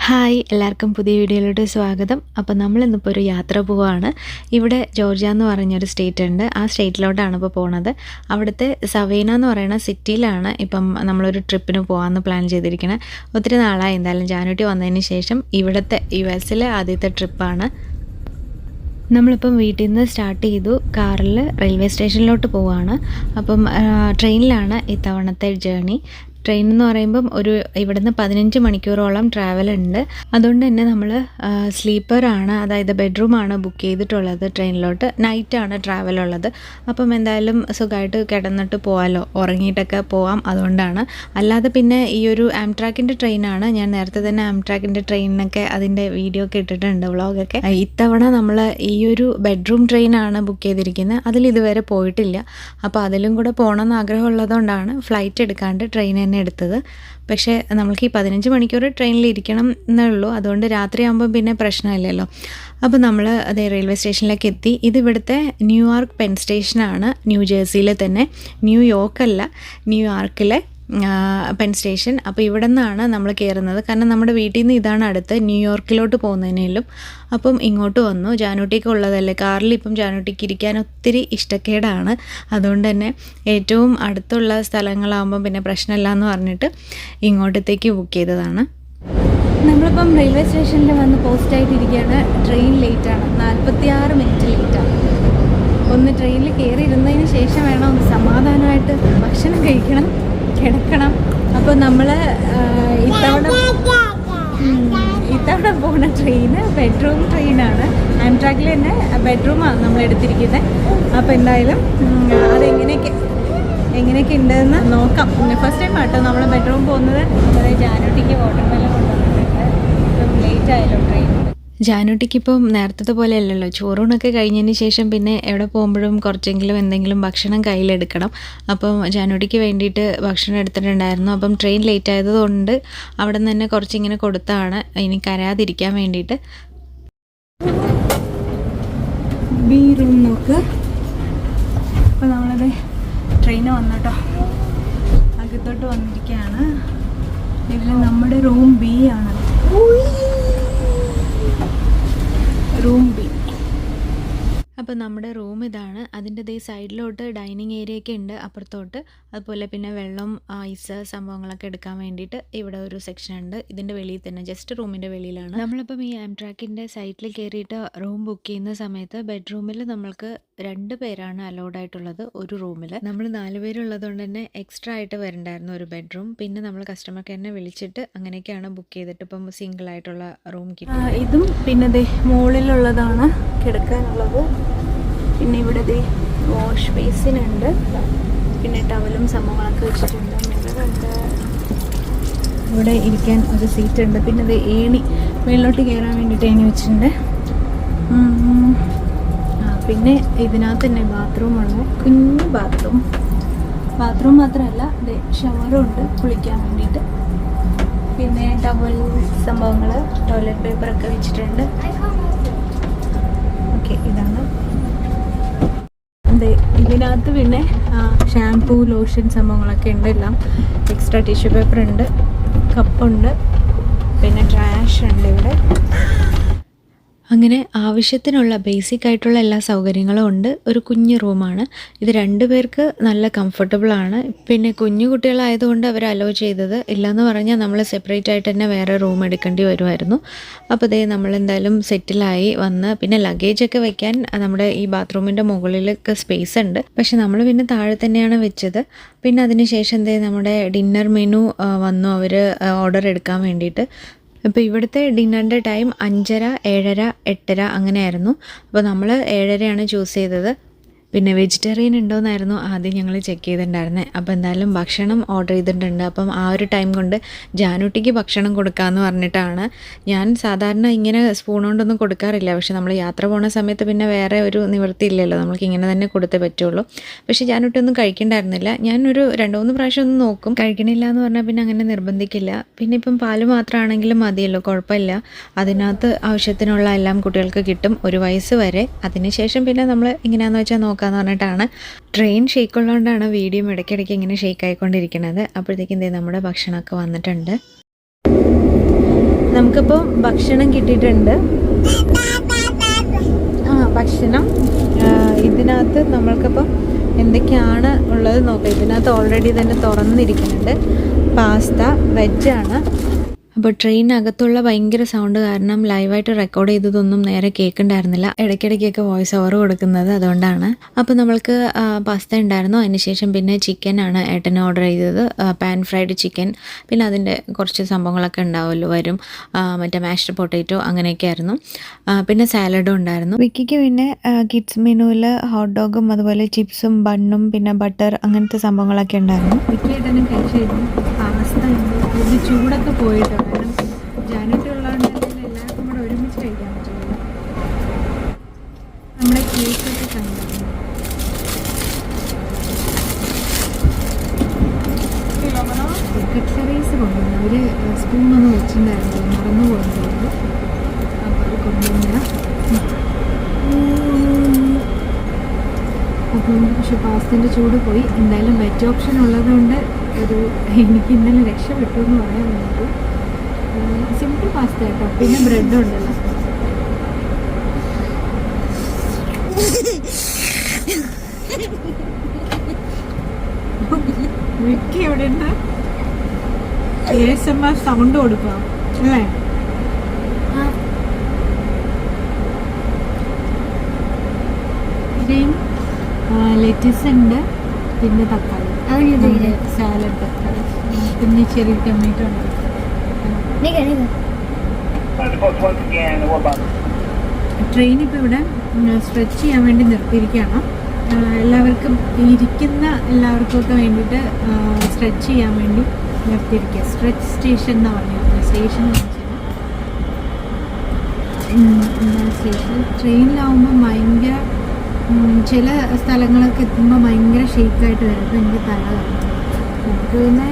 Hi, എല്ലാവർക്കും പുതിയ വീഡിയോയിലോട്ട് സ്വാഗതം. അപ്പോൾ നമ്മളിന്നിപ്പോൾ ഒരു യാത്ര പോവുകയാണ്. ഇവിടെ ജോർജിയ എന്ന് പറഞ്ഞൊരു സ്റ്റേറ്റ് ഉണ്ട്. ആ സ്റ്റേറ്റിലോട്ടാണ് ഇപ്പോൾ പോണത്. അവിടുത്തെ സവേന എന്ന് പറയുന്ന സിറ്റിയിലാണ് ഇപ്പം നമ്മളൊരു ട്രിപ്പിന് പോകാമെന്ന് പ്ലാൻ ചെയ്തിരിക്കുന്നത്. ഒത്തിരി നാളായി എന്തായാലും ജാനുവരി വന്നതിന് ശേഷം ഇവിടുത്തെ US-ലെ ആദ്യത്തെ ട്രിപ്പാണ്. നമ്മളിപ്പം വീട്ടിൽ നിന്ന് സ്റ്റാർട്ട് ചെയ്തു. കാറിൽ റെയിൽവേ സ്റ്റേഷനിലോട്ട് പോവുകയാണ്. അപ്പം ട്രെയിനിലാണ് ഇത്തവണത്തെ ജേർണി. ട്രെയിൻ എന്ന് പറയുമ്പം ഇവിടുന്ന് 15 മണിക്കൂറോളം ട്രാവൽ ഉണ്ട്. അതുകൊണ്ട് തന്നെ നമ്മൾ സ്ലീപ്പറാണ്, അതായത് ബെഡ്റൂമാണ് ബുക്ക് ചെയ്തിട്ടുള്ളത്. ട്രെയിനിലോട്ട് നൈറ്റാണ് ട്രാവൽ ഉള്ളത്. അപ്പം എന്തായാലും സുഖമായിട്ട് കിടന്നിട്ട് പോകാമല്ലോ, ഉറങ്ങിയിട്ടൊക്കെ പോവാം. അതുകൊണ്ടാണ്. അല്ലാതെ പിന്നെ ഈ ഒരു ആംട്രാക്കിൻ്റെ ട്രെയിനാണ്. ഞാൻ നേരത്തെ തന്നെ ആംട്രാക്കിൻ്റെ ട്രെയിനൊക്കെ അതിൻ്റെ വീഡിയോ ഒക്കെ ഇട്ടിട്ടുണ്ട്, വ്ളോഗൊക്കെ. ഇത്തവണ നമ്മൾ ഈ ഒരു ബെഡ്റൂം ട്രെയിനാണ് ബുക്ക് ചെയ്തിരിക്കുന്നത്. അതിലിതുവരെ പോയിട്ടില്ല. അപ്പോൾ അതിലും കൂടെ പോകണമെന്ന് ആഗ്രഹമുള്ളതുകൊണ്ടാണ് ഫ്ലൈറ്റ് എടുക്കാണ്ട് ട്രെയിൻ തന്നെ എടുത്തത്. പക്ഷേ നമ്മൾക്ക് ഈ 15 മണിക്കൂർ ട്രെയിനിൽ ഇരിക്കണം എന്നേ ഉള്ളൂ. അതുകൊണ്ട് രാത്രിയാകുമ്പം പിന്നെ പ്രശ്നമില്ലല്ലോ. അപ്പോൾ നമ്മൾ അതേ റെയിൽവേ സ്റ്റേഷനിലേക്ക് എത്തി. ഇതിവിടുത്തെ ന്യൂയോർക്ക് പെൻ സ്റ്റേഷനാണ്, ന്യൂജേഴ്സിയിലെ തന്നെ. ന്യൂയോർക്കല്ല, ന്യൂയോർക്കിലെ പെൻ സ്റ്റേഷൻ. അപ്പോൾ ഇവിടെ നിന്നാണ് നമ്മൾ കയറുന്നത്. കാരണം നമ്മുടെ വീട്ടിൽ നിന്ന് ഇതാണ് അടുത്ത്, ന്യൂയോർക്കിലോട്ട് പോകുന്നതിനേലും. അപ്പം ഇങ്ങോട്ട് വന്നു. ജാനുട്ടിക്ക് ഉള്ളതല്ലേ, കാറിൽ ഇപ്പം ജാനുട്ടിക്ക് ഇരിക്കാൻ ഒത്തിരി ഇഷ്ടക്കേടാണ്. അതുകൊണ്ട് തന്നെ ഏറ്റവും അടുത്തുള്ള സ്ഥലങ്ങളാകുമ്പം പിന്നെ പ്രശ്നമില്ല എന്ന് പറഞ്ഞിട്ട് ഇങ്ങോട്ടത്തേക്ക് ബുക്ക് ചെയ്തതാണ്. നമ്മളിപ്പം റെയിൽവേ സ്റ്റേഷനിൽ വന്ന് പോസ്റ്റായിട്ടിരിക്കുകയാണ്. Train ലേറ്റാണ്, 46 minute ലേറ്റാണ്. ഒന്ന് ട്രെയിനിൽ കയറി ഇരുന്നതിന് ശേഷം വേണം ഒന്ന് സമാധാനമായിട്ട് ഭക്ഷണം കഴിക്കണം, കിടക്കണം. അപ്പോൾ നമ്മൾ ഇത്തവണ പോകുന്ന ട്രെയിന് ബെഡ്റൂം ട്രെയിനാണ്. ആംട്രാക്കിൽ തന്നെ ബെഡ്റൂമാണ് നമ്മൾ എടുത്തിരിക്കുന്നത്. അപ്പോൾ എന്തായാലും എങ്ങനെയൊക്കെ ഉണ്ടെന്ന് നോക്കാം. ഫസ്റ്റ് ടൈം ആട്ടോ നമ്മൾ ബെഡ്റൂം പോകുന്നത്. ജാനുട്ടിക്ക് വാട്ടർമെലൺ കൊണ്ടുവന്നിട്ടുണ്ട്. ലേറ്റ് ആയല്ലോ ട്രെയിൻ. ജാനുട്ടിക്ക് ഇപ്പം നേരത്തെ പോലെ അല്ലല്ലോ. ചോറൂണൊക്കെ കഴിഞ്ഞതിന് ശേഷം പിന്നെ എവിടെ പോകുമ്പോഴും കുറച്ചെങ്കിലും എന്തെങ്കിലും ഭക്ഷണം കയ്യിലെടുക്കണം. അപ്പം ജാനുട്ടിക്ക് വേണ്ടിയിട്ട് ഭക്ഷണം എടുത്തിട്ടുണ്ടായിരുന്നു. അപ്പം ട്രെയിൻ ലേറ്റ് ആയതുകൊണ്ട് അവിടെ നിന്ന് തന്നെ കുറച്ചിങ്ങനെ കൊടുത്താണ്, ഇനി കരയാതിരിക്കാൻ വേണ്ടിയിട്ട്. ബി റൂം നോക്ക്. അപ്പോൾ നമ്മളത് ട്രെയിന് വന്നിട്ടോ അകത്തോട്ട് വന്നിരിക്കുകയാണ്. ഇതിൽ നമ്മുടെ റൂം B ആണ്. Room B. അപ്പോൾ നമ്മുടെ റൂം ഇതാണ്. അതിൻ്റെ ദേ സൈഡിലോട്ട് ഡൈനിങ് ഏരിയ ഒക്കെ ഉണ്ട് അപ്പുറത്തോട്ട്. അതുപോലെ പിന്നെ വെള്ളം, ഐസ് സംഭവങ്ങളൊക്കെ എടുക്കാൻ വേണ്ടിയിട്ട് ഇവിടെ ഒരു സെക്ഷൻ ഉണ്ട്. ഇതിൻ്റെ വെളിയിൽ തന്നെ, ജസ്റ്റ് റൂമിൻ്റെ വെളിയിലാണ്. നമ്മളിപ്പം ഈ ആംട്രാക്കിൻ്റെ സൈറ്റിൽ കയറിയിട്ട് റൂം ബുക്ക് ചെയ്യുന്ന സമയത്ത് ബെഡ്റൂമിൽ നമ്മൾക്ക് 2 പേരാണ് അലൗഡ് ആയിട്ടുള്ളത് ഒരു റൂമിൽ. നമ്മൾ 4 പേരുള്ളത് കൊണ്ട് തന്നെ എക്സ്ട്രാ ആയിട്ട് വരണ്ടായിരുന്നു ഒരു ബെഡ്റൂം. പിന്നെ നമ്മൾ കസ്റ്റമർ കെയറിനെ വിളിച്ചിട്ട് അങ്ങനെയൊക്കെയാണ് ബുക്ക് ചെയ്തിട്ട് ഇപ്പം സിംഗിൾ ആയിട്ടുള്ള റൂം കിട്ടും. ഇതും പിന്നെ ദേ മുകളിലുള്ളതാണ് കിടക്കാനുള്ളത്. പിന്നെ ഇവിടെ ദേ വാഷ് ബേസിനുണ്ട്. പിന്നെ ടവലും സംഭവങ്ങളൊക്കെ വെച്ചിട്ടുണ്ട്. മിററുണ്ട്. ഇവിടെ ഇരിക്കാൻ ഒരു സീറ്റ് ഉണ്ട്. പിന്നെ ദേ ഏണി, മേളിലോട്ട് കയറാൻ വേണ്ടിയിട്ട് ഏണി വെച്ചിട്ടുണ്ട്. പിന്നെ ഇതിനകത്ത് തന്നെ ബാത്റൂമാണ്, കുഞ്ഞു ബാത്റൂം മാത്രമല്ല ദേ ഷവറും ഉണ്ട് കുളിക്കാൻ വേണ്ടിയിട്ട്. പിന്നെ ടവൽ സംഭവങ്ങൾ, ടോയ്ലറ്റ് പേപ്പറൊക്കെ വെച്ചിട്ടുണ്ട്. ഓക്കെ, ഇതാണ്. ഇതിനകത്ത് പിന്നെ ഷാംപൂ, ലോഷൻ സംഭവങ്ങളൊക്കെ ഉണ്ട്. എല്ലാം എക്സ്ട്രാ ടിഷ്യൂ പേപ്പർ ഉണ്ട്, കപ്പുണ്ട്, പിന്നെ ട്രാഷ് ഉണ്ട് ഇവിടെ. അങ്ങനെ ആവശ്യത്തിനുള്ള ബേസിക് ആയിട്ടുള്ള എല്ലാ സൗകര്യങ്ങളും ഉണ്ട്. ഒരു കുഞ്ഞു റൂമാണ് ഇത്. 2 പേർക്ക് നല്ല കംഫർട്ടബിളാണ്. പിന്നെ കുഞ്ഞു കുട്ടികളായതുകൊണ്ട് അവർ അലോ ചെയ്തത്. ഇല്ലയെന്ന് പറഞ്ഞാൽ നമ്മൾ സെപ്പറേറ്റ് ആയിട്ട് തന്നെ വേറെ റൂം എടുക്കേണ്ടി വരുമായിരുന്നു. അപ്പോൾ ദേ നമ്മളെന്തായാലും സെറ്റിലായി വന്ന്. പിന്നെ ലഗേജൊക്കെ വെക്കാൻ നമ്മുടെ ഈ ബാത്റൂമിൻ്റെ മുകളിലൊക്കെ സ്പേസ് ഉണ്ട്. പക്ഷെ നമ്മൾ പിന്നെ താഴെ തന്നെയാണ് വെച്ചത്. പിന്നെ അതിന് ശേഷം നമ്മുടെ ഡിന്നർ മെനു വന്നു, അവർ ഓർഡർ എടുക്കാൻ വേണ്ടിയിട്ട്. അപ്പോൾ ഇവിടുത്തെ ഡിന്നറിൻ്റെ ടൈം 5:30, 7:30, 8:30 അങ്ങനെയായിരുന്നു. അപ്പോൾ നമ്മൾ 7:30 ചൂസ് ചെയ്തത്. പിന്നെ വെജിറ്റേറിയൻ ഉണ്ടോയെന്നായിരുന്നു ആദ്യം ഞങ്ങൾ ചെക്ക് ചെയ്തിട്ടുണ്ടായിരുന്നത്. അപ്പോൾ എന്തായാലും ഭക്ഷണം ഓർഡർ ചെയ്തിട്ടുണ്ട്. അപ്പം ആ ഒരു ടൈം കൊണ്ട് ജാനുട്ടിക്ക് ഭക്ഷണം കൊടുക്കാമെന്ന് പറഞ്ഞിട്ടാണ്. ഞാൻ സാധാരണ ഇങ്ങനെ സ്പൂൺ കൊണ്ടൊന്നും കൊടുക്കാറില്ല. പക്ഷെ നമ്മൾ യാത്ര പോകുന്ന സമയത്ത് പിന്നെ വേറെ ഒരു നിവൃത്തി ഇല്ലല്ലോ, നമ്മൾക്ക് ഇങ്ങനെ തന്നെ കൊടുത്തേ പറ്റുള്ളൂ. പക്ഷേ ജാനുട്ടി ഒന്നും കഴിക്കണ്ടായിരുന്നില്ല. ഞാനൊരു 2-3 പ്രാവശ്യം ഒന്ന് നോക്കും, കഴിക്കണില്ല എന്ന് പറഞ്ഞാൽ പിന്നെ അങ്ങനെ നിർബന്ധിക്കില്ല. പിന്നെ ഇപ്പം പാല് മാത്രമാണെങ്കിലും മതിയല്ലോ, കുഴപ്പമില്ല. അതിനകത്ത് ആവശ്യത്തിനുള്ള എല്ലാം കുട്ടികൾക്ക് കിട്ടും 1 വയസ്സ് വരെ. അതിനുശേഷം പിന്നെ നമ്മൾ എങ്ങനെയാണെന്ന് വെച്ചാൽ നോക്കാമെന്ന് പറഞ്ഞിട്ടാണ്. ട്രെയിൻ ഷേക്ക് ഉള്ളതുകൊണ്ടാണ് വീഡിയോ ഇടയ്ക്കിടയ്ക്ക് ഇങ്ങനെ ഷേക്ക് ആയിക്കൊണ്ടിരിക്കുന്നത്. അപ്പോഴത്തേക്കും നമ്മുടെ ഭക്ഷണമൊക്കെ വന്നിട്ടുണ്ട്. നമുക്കിപ്പോൾ ഭക്ഷണം കിട്ടിയിട്ടുണ്ട്. ഭക്ഷണം ഇതിനകത്ത് നമ്മൾക്കിപ്പം എന്തൊക്കെയാണ് ഉള്ളത് നോക്കാം. ഇതിനകത്ത് ഓൾറെഡി തന്നെ തുറന്നിരിക്കുന്നുണ്ട്. പാസ്ത വെജാണ്. അപ്പോൾ ട്രെയിനകത്തുള്ള ഭയങ്കര സൗണ്ട് കാരണം ലൈവായിട്ട് റെക്കോർഡ് ചെയ്തതൊന്നും നേരെ കേൾക്കുന്നുണ്ടായിരുന്നില്ല. ഇടയ്ക്കിടയ്ക്കൊക്കെ വോയിസ് ഓവർ കൊടുക്കുന്നത് അതുകൊണ്ടാണ്. അപ്പോൾ നമ്മൾക്ക് പാസ്ത ഉണ്ടായിരുന്നു. അതിനുശേഷം പിന്നെ ചിക്കനാണ് ഏട്ടന് ഓർഡർ ചെയ്തത്. പാൻ ഫ്രൈഡ് ചിക്കൻ, പിന്നെ അതിൻ്റെ കുറച്ച് സംഭവങ്ങളൊക്കെ ഉണ്ടാവുമല്ലോ വരും, മറ്റേ മാഷ്ഡ് പൊട്ടാറ്റോ അങ്ങനെയൊക്കെ ആയിരുന്നു. പിന്നെ സാലഡും ഉണ്ടായിരുന്നു. വിക്കിക്ക് പിന്നെ കിഡ്സ് മെനുവിൽ ഹോട്ട് ഡോഗും അതുപോലെ ചിപ്സും ബണ്ണും പിന്നെ ബട്ടർ അങ്ങനത്തെ സംഭവങ്ങളൊക്കെ ഉണ്ടായിരുന്നു. വിക്കി ഏട്ടനും കഴിച്ചിരുന്നു. പാസ്ത ഇത് ചൂടൊക്കെ പോയിട്ടുണ്ട്. ജാനറ്റ് ഉള്ളതുകൊണ്ടെങ്കിൽ എല്ലാവർക്കും കൂടെ ഒരുമിച്ച് കഴിക്കാൻ പറ്റില്ല. നമ്മുടെ കേക്കൊക്കെ കണ്ടു. കട്ട്ലറീസ് കൊണ്ടുവന്നു. അവർ സ്പൂണൊന്നും വെച്ചിട്ടുണ്ടായിരുന്നു, മറന്നു പോയിട്ടുണ്ടായിരുന്നു. അപ്പോൾ അത് കൊണ്ടുവന്ന അപ്പം പക്ഷെ പാസ്തൻ്റെ ചൂട് പോയി. എന്തായാലും വെജ് ഓപ്ഷൻ ഉള്ളതുകൊണ്ട് എനിക്ക് ഇന്നലെ രക്ഷപ്പെട്ടു എന്ന് പറയാൻ വേണ്ടിയിട്ട്. സിമ്പിൾ പാസ്ത കേട്ടോ. പിന്നെ ബ്രെഡും ഉണ്ടല്ലോ. വിക്കി എവിടെ ഉണ്ട്? ASMR സൗണ്ട് കൊടുക്കാം അല്ലേ? ഇവിടെയും ലെറ്റസ് ഉണ്ട്, പിന്നെ തക്കാളി, സാലഡ് തക്കാളി, പിന്നെ ചെറിയ ടൊമാറ്റോ ഉണ്ട്. ട്രെയിൻ ഇപ്പോൾ ഇവിടെ സ്ട്രെച്ച് ചെയ്യാൻ വേണ്ടി നിർത്തിയിരിക്കുകയാണ്. എല്ലാവർക്കും ഇരിക്കുന്ന എല്ലാവർക്കും ഒക്കെ വേണ്ടിയിട്ട് സ്ട്രെച്ച് ചെയ്യാൻ വേണ്ടി നിർത്തിയിരിക്കുക. സ്ട്രെച്ച് സ്റ്റേഷൻ എന്നാണ് പറഞ്ഞിരിക്കുന്നത്. സ്റ്റേഷൻ സ്റ്റേഷൻ ട്രെയിനിലാവുമ്പോൾ ഭയങ്കര ചില സ്ഥലങ്ങളൊക്കെ എത്തുമ്പോൾ ഭയങ്കര ഷേക്കായിട്ട് വരും. അപ്പോൾ എനിക്ക് തല കറങ്ങും. നമുക്ക് പിന്നെ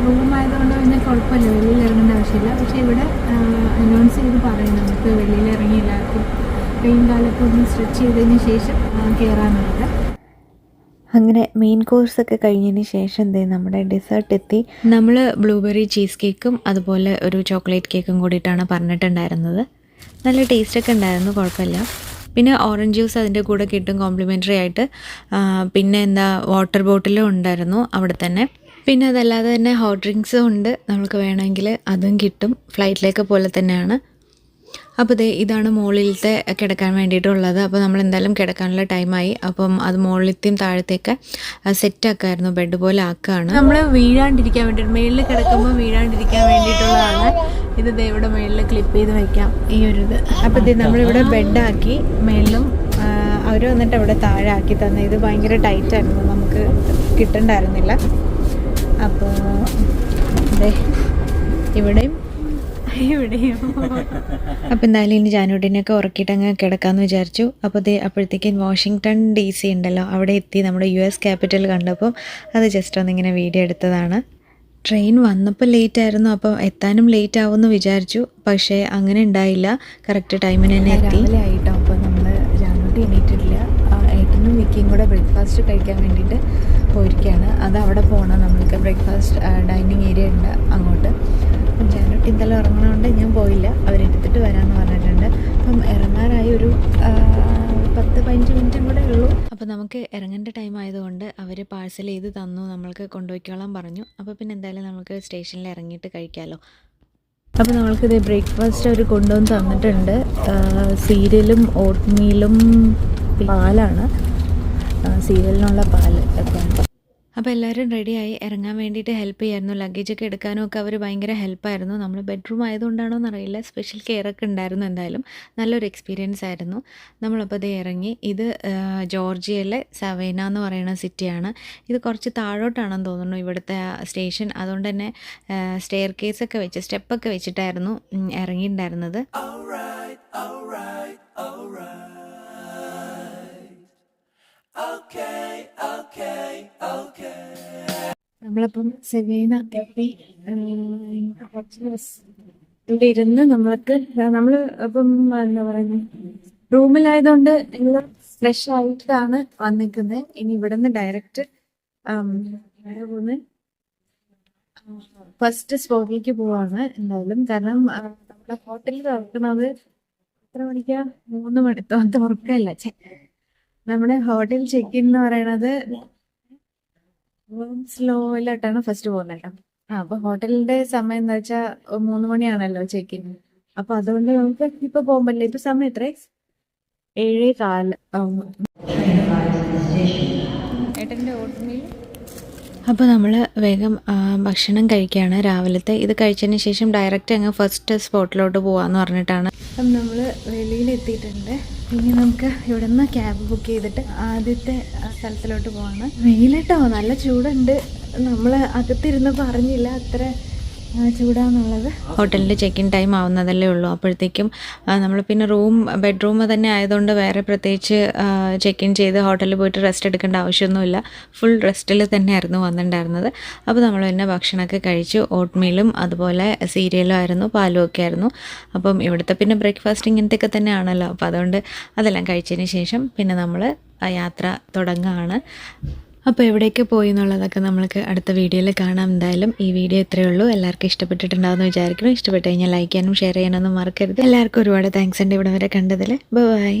റൂമായതുകൊണ്ട് പിന്നെ കുഴപ്പമില്ല, വെളിയിൽ ഇറങ്ങേണ്ട ആവശ്യമില്ല. പക്ഷേ ഇവിടെ അനൗൺസ് ചെയ്ത് പറയും നമുക്ക് വെളിയിൽ ഇറങ്ങി എല്ലാവർക്കും ട്രെയിൻ കാലത്ത് ഒന്ന് സ്ട്രെച്ച് ചെയ്തതിന് ശേഷം കയറാനുള്ളത്. അങ്ങനെ മെയിൻ കോഴ്സൊക്കെ കഴിഞ്ഞതിന് ശേഷം നമ്മുടെ ഡെസേർട്ട് എത്തി. നമ്മൾ ബ്ലൂബെറി ചീസ് കേക്കും അതുപോലെ ഒരു ചോക്ലേറ്റ് കേക്കും കൂടിയിട്ടാണ് പറഞ്ഞിട്ടുണ്ടായിരുന്നത്. നല്ല ടേസ്റ്റൊക്കെ ഉണ്ടായിരുന്നു, കുഴപ്പമില്ല. പിന്നെ ഓറഞ്ച് ജ്യൂസ് അതിൻ്റെ കൂടെ കിട്ടും കോംപ്ലിമെൻ്ററി ആയിട്ട്. പിന്നെ വാട്ടർ ബോട്ടിലും ഉണ്ടായിരുന്നു അവിടെ തന്നെ. പിന്നെ അതല്ലാതെ തന്നെ ഹോട്ട് ഡ്രിങ്ക്സും ഉണ്ട്, നമുക്ക് വേണമെങ്കിൽ അതും കിട്ടും. ഫ്ലൈറ്റിലേക്ക് പോലെ തന്നെയാണ്. അപ്പോൾ ഇതാണ് മുകളിലത്തെ കിടക്കാൻ വേണ്ടിയിട്ടുള്ളത്. അപ്പോൾ നമ്മൾ എന്തായാലും കിടക്കാനുള്ള ടൈമായി. അപ്പം അത് മുകളിലത്തെയും താഴത്തേക്ക് സെറ്റാക്കായിരുന്നു, ബെഡ് പോലെ ആക്കുകയാണ്. നമ്മൾ വീഴാണ്ടിരിക്കാൻ വേണ്ടിയിട്ട്, മേളിൽ കിടക്കുമ്പോൾ വീഴാണ്ടിരിക്കാൻ വേണ്ടിയിട്ടുള്ളതാണ് ഇത്. ഇവിടെ മേളിൽ ക്ലിപ്പ് ചെയ്ത് വയ്ക്കാം ഈ ഒരു ഇത്. അപ്പോൾ നമ്മളിവിടെ ബെഡാക്കി, മേളിലും അവർ വന്നിട്ട് അവിടെ താഴെ ആക്കി തന്നെ. ഇത് ഭയങ്കര ടൈറ്റായിരുന്നു, നമുക്ക് കിട്ടണ്ടായിരുന്നില്ല. അപ്പോൾ ഇവിടെയും അപ്പോൾ എന്തായാലും ഇനി ജാനുട്ടിനെയൊക്കെ ഉറക്കിയിട്ട് അങ്ങ് കിടക്കാമെന്ന് വിചാരിച്ചു. അപ്പോൾ അപ്പോഴത്തേക്കും വാഷിങ്ടൺ DC ഉണ്ടല്ലോ, അവിടെ എത്തി. നമ്മുടെ US ക്യാപിറ്റൽ കണ്ടപ്പോൾ അത് ജസ്റ്റ് ഒന്നിങ്ങനെ വീഡിയോ എടുത്തതാണ്. ട്രെയിൻ വന്നപ്പോൾ ലേറ്റ് ആയിരുന്നു, അപ്പോൾ എത്താനും ലേറ്റ് ആവുമെന്ന് വിചാരിച്ചു. പക്ഷേ അങ്ങനെ ഉണ്ടായില്ല, കറക്റ്റ് ടൈമിന് തന്നെ എത്തി. രാവിലെ ആയിട്ടോ. അപ്പോൾ നമ്മൾ ജാനുട്ടി എണീറ്റിട്ടില്ല. ഏട്ടനും വിക്കിയും കൂടെ ബ്രേക്ക്ഫാസ്റ്റ് കഴിക്കാൻ വേണ്ടിയിട്ട് പോയിരിക്കുകയാണ്. അത് അവിടെ പോകണം, നമ്മൾക്ക് ബ്രേക്ക്ഫാസ്റ്റ് ഡൈനിങ് ഏരിയ ഉണ്ട് അങ്ങോട്ട്. അപ്പം ജാനുട്ടി എന്തായാലും ഇറങ്ങണതുകൊണ്ട് ഞാൻ പോയില്ല, അവരെടുത്തിട്ട് വരാമെന്ന് പറഞ്ഞിട്ടുണ്ട്. അപ്പം ഇറങ്ങാനായി ഒരു 10-15 മിനിറ്റും കൂടെ ഉള്ളൂ. അപ്പോൾ നമുക്ക് ഇറങ്ങേണ്ട ടൈം ആയതുകൊണ്ട് അവർ പാഴ്സൽ ചെയ്ത് തന്നു, നമ്മൾക്ക് കൊണ്ടുപോയിക്കോളാൻ പറഞ്ഞു. അപ്പോൾ പിന്നെ എന്തായാലും നമുക്ക് സ്റ്റേഷനിൽ ഇറങ്ങിയിട്ട് കഴിക്കാമല്ലോ. അപ്പോൾ നമ്മൾക്കിത് ബ്രേക്ക്ഫാസ്റ്റ് അവർ കൊണ്ടുവന്ന് തന്നിട്ടുണ്ട്. സീരിയലും ഓട്ട് മീലും പാലാണ്, സീരിയലിനുള്ള പാല് ഒക്കെ ഉണ്ട്. അപ്പോൾ എല്ലാവരും റെഡിയായി ഇറങ്ങാൻ വേണ്ടിയിട്ട് ഹെൽപ്പ് ചെയ്യായിരുന്നു. ലഗേജൊക്കെ എടുക്കാനും ഒക്കെ അവർ ഭയങ്കര ഹെൽപ്പായിരുന്നു. നമ്മൾ ബെഡ്റൂം ആയതുകൊണ്ടാണോ എന്നറിയില്ല, സ്പെഷ്യൽ കെയറൊക്കെ ഉണ്ടായിരുന്നു. എന്തായാലും നല്ലൊരു എക്സ്പീരിയൻസ് ആയിരുന്നു. നമ്മളപ്പോൾ ഇറങ്ങി. ഇത് ജോർജിയയിലെ സവേന എന്ന് പറയുന്ന സിറ്റിയാണ്. ഇത് കുറച്ച് താഴോട്ടാണെന്ന് തോന്നുന്നു ഇവിടുത്തെ സ്റ്റേഷൻ. അതുകൊണ്ട് തന്നെ സ്റ്റെയർ കേസൊക്കെ വെച്ച്, സ്റ്റെപ്പൊക്കെ വെച്ചിട്ടായിരുന്നു ഇറങ്ങിയിട്ടുണ്ടായിരുന്നത്. നമ്മളപ്പം സെവേന എത്തി. ഇവിടെ ഇരുന്ന് നമ്മൾ ഇപ്പം എന്താ പറയുന്നത്, റൂമിലായതുകൊണ്ട് എല്ലാം ഫ്രഷ് ആയിട്ടാണ് വന്നിരിക്കുന്നത്. ഇനി ഇവിടെ നിന്ന് ഡയറക്റ്റ് ഫസ്റ്റ് സ്പോട്ടിലേക്ക് പോവാണ് എന്തായാലും. കാരണം നമ്മുടെ ഹോട്ടൽ തുറക്കുന്നത് എത്ര മണിക്കാ? 3 മണി തുറക്കല്ല. നമ്മുടെ ഹോട്ടൽ ചെക്ക് ഇൻ എന്ന് പറയണത് സ്ലോയിലോട്ടാണ് ഫസ്റ്റ് പോകുന്നത് കേട്ടോ. അപ്പൊ ഹോട്ടലിന്റെ സമയം എന്താ വെച്ചാൽ 3 മണിയാണല്ലോ ചെക്ക് ഇൻ. അപ്പൊ അതുകൊണ്ട് നമുക്ക് ഇപ്പൊ പോകാൻ പറ്റില്ല. ഇപ്പൊ സമയം എത്ര? 7:15 ഏട്ടൻ്റെ ഓട്ടമീൽ. അപ്പോൾ നമ്മൾ വേഗം ഭക്ഷണം കഴിക്കുകയാണ് രാവിലത്തെ. ഇത് കഴിച്ചതിന് ശേഷം ഡയറക്റ്റ് അങ്ങ് ഫസ്റ്റ് സ്പോട്ടിലോട്ട് പോകാമെന്ന് പറഞ്ഞിട്ടാണ്. അപ്പം നമ്മൾ വെളിയിലെത്തിയിട്ടുണ്ട്. ഇനി നമുക്ക് ഇവിടെ നിന്ന് ക്യാബ് ബുക്ക് ചെയ്തിട്ട് ആദ്യത്തെ സ്ഥലത്തിലോട്ട് പോവാണ്. വെയിലിട്ടോ, നല്ല ചൂടുണ്ട്. നമ്മൾ അകത്തിരുന്നപ്പോൾ അറിഞ്ഞില്ല അത്ര ചൂടാന്നുള്ളത്. ഹോട്ടലിൻ്റെ ചെക്ക് ഇൻ ടൈം ആവുന്നതല്ലേ ഉള്ളൂ. അപ്പോഴത്തേക്കും നമ്മൾ പിന്നെ ബെഡ്റൂം തന്നെ ആയതുകൊണ്ട് വേറെ പ്രത്യേകിച്ച് ചെക്ക് ഇൻ ചെയ്ത് ഹോട്ടലിൽ പോയിട്ട് റെസ്റ്റ് എടുക്കേണ്ട ആവശ്യമൊന്നുമില്ല. ഫുൾ റെസ്റ്റിൽ തന്നെയായിരുന്നു വന്നിട്ടുണ്ടായിരുന്നത്. അപ്പോൾ നമ്മൾ പിന്നെ ഭക്ഷണമൊക്കെ കഴിച്ചു. ഓട്ട്മീലും അതുപോലെ സീരിയലും ആയിരുന്നു, പാലും ഒക്കെ ആയിരുന്നു. അപ്പം ഇവിടുത്തെ പിന്നെ ബ്രേക്ക്ഫാസ്റ്റ് ഇങ്ങനത്തെയൊക്കെ തന്നെയാണല്ലോ. അപ്പോൾ അതുകൊണ്ട് അതെല്ലാം കഴിച്ചതിന് ശേഷം പിന്നെ നമ്മൾ യാത്ര തുടങ്ങുകയാണ്. അപ്പോൾ എവിടേക്ക് പോയി എന്നുള്ളതൊക്കെ നമ്മൾക്ക് അടുത്ത വീഡിയോയിൽ കാണാം. എന്തായാലും ഈ വീഡിയോ ഇത്രയേ ഉള്ളൂ. എല്ലാവർക്കും ഇഷ്ടപ്പെട്ടിട്ടുണ്ടാവുമെന്ന് വിചാരിക്കുന്നു. ഇഷ്ടപ്പെട്ട് കഴിഞ്ഞാൽ ലൈക്ക് ചെയ്യാനും ഷെയർ ചെയ്യാനൊന്നും മറക്കരുത്. എല്ലാവർക്കും ഒരുപാട് താങ്ക്സ് ഉണ്ട് ഇവിടെ വരെ കണ്ടതിൽ. ബൈ.